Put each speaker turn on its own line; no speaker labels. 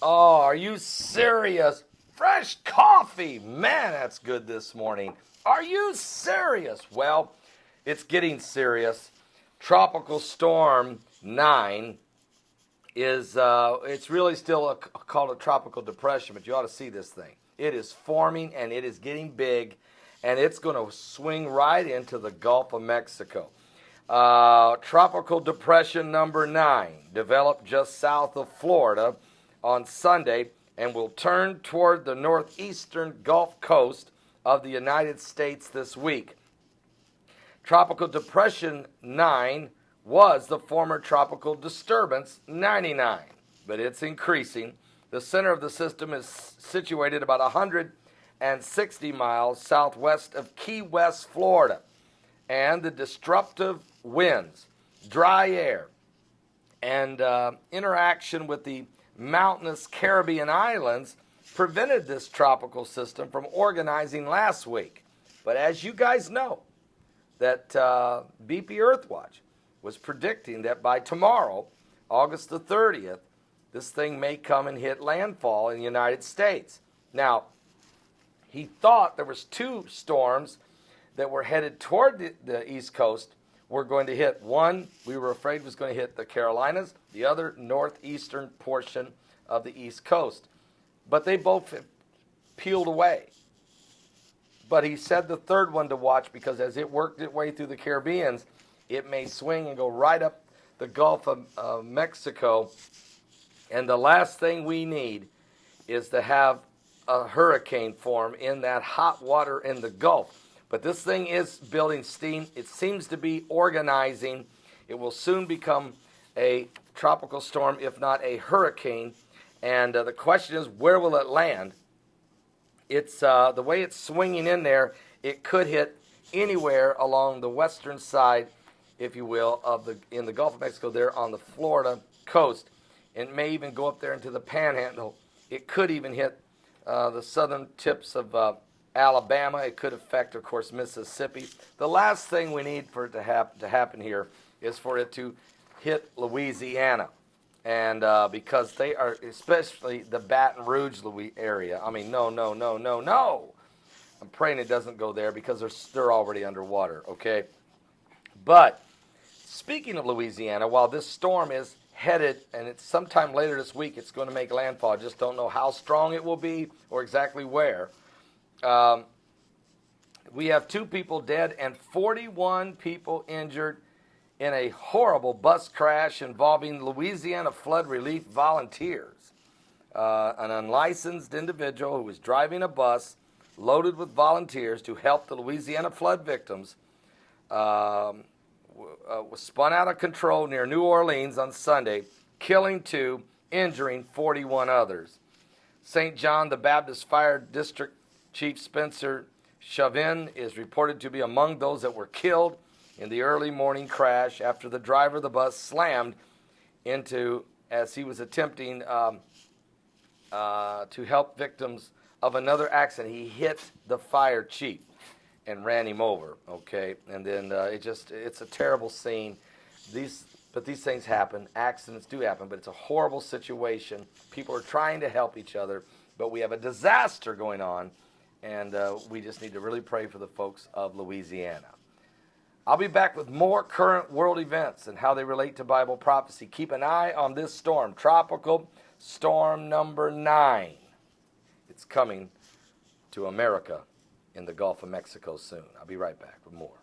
Oh, are you serious? Fresh coffee. Man, that's good this morning. Are you serious? Well, it's getting serious. Tropical Storm 9 is, it's really still called a tropical depression, but you ought to see this thing. It is forming and it is getting big, and it's going to swing right into the Gulf of Mexico. Tropical Depression number 9 developed just south of Florida on Sunday and will turn toward the northeastern Gulf Coast of the United States this week. Tropical Depression 9 was the former Tropical Disturbance 99, but it's increasing. The center of the system is situated about 160 miles southwest of Key West, Florida, and the disruptive winds, dry air, and interaction with the mountainous Caribbean islands prevented this tropical system from organizing last week. But as you guys know, that BP Earthwatch was predicting that by tomorrow, August the 30th, this thing may come and hit landfall in the United States. Now, he thought there was 2 storms that were headed toward the East Coast were going to hit. One, we were afraid was going to hit the Carolinas, the other northeastern portion of the East Coast. But they both peeled away. But he said the third one to watch because as it worked its way through the Caribbean, it may swing and go right up the Gulf of Mexico. And the last thing we need is to have a hurricane form in that hot water in the Gulf. But this thing is building steam. It seems to be organizing. It will soon become a tropical storm, if not a hurricane. And the question is, where will it land? It's the way it's swinging in there, it could hit anywhere along the western side, if you will, in the Gulf of Mexico there on the Florida coast. It may even go up there into the Panhandle. It could even hit the southern tips of Alabama. It could affect, of course, Mississippi. The last thing we need for it to happen here is for it to hit Louisiana. And because they are, especially the Baton Rouge area. I mean, no. I'm praying it doesn't go there because they're already underwater, okay? But speaking of Louisiana, while this storm is headed, and it's sometime later this week, it's going to make landfall. I just don't know how strong it will be or exactly where. We have 2 people dead and 41 people injured in a horrible bus crash involving Louisiana flood relief volunteers. An unlicensed individual who was driving a bus loaded with volunteers to help the Louisiana flood victims was spun out of control near New Orleans on Sunday, killing 2, injuring 41 others. St. John the Baptist Fire District Chief Spencer Chauvin is reported to be among those that were killed in the early morning crash after the driver of the bus slammed into, as he was attempting to help victims of another accident. He hit the fire chief and ran him over, okay? And then it's a terrible scene. But these things happen. Accidents do happen, but it's a horrible situation. People are trying to help each other, but we have a disaster going on, and we just need to really pray for the folks of Louisiana. I'll be back with more current world events and how they relate to Bible prophecy. Keep an eye on this storm, Tropical Storm number 9. It's coming to America in the Gulf of Mexico soon. I'll be right back with more.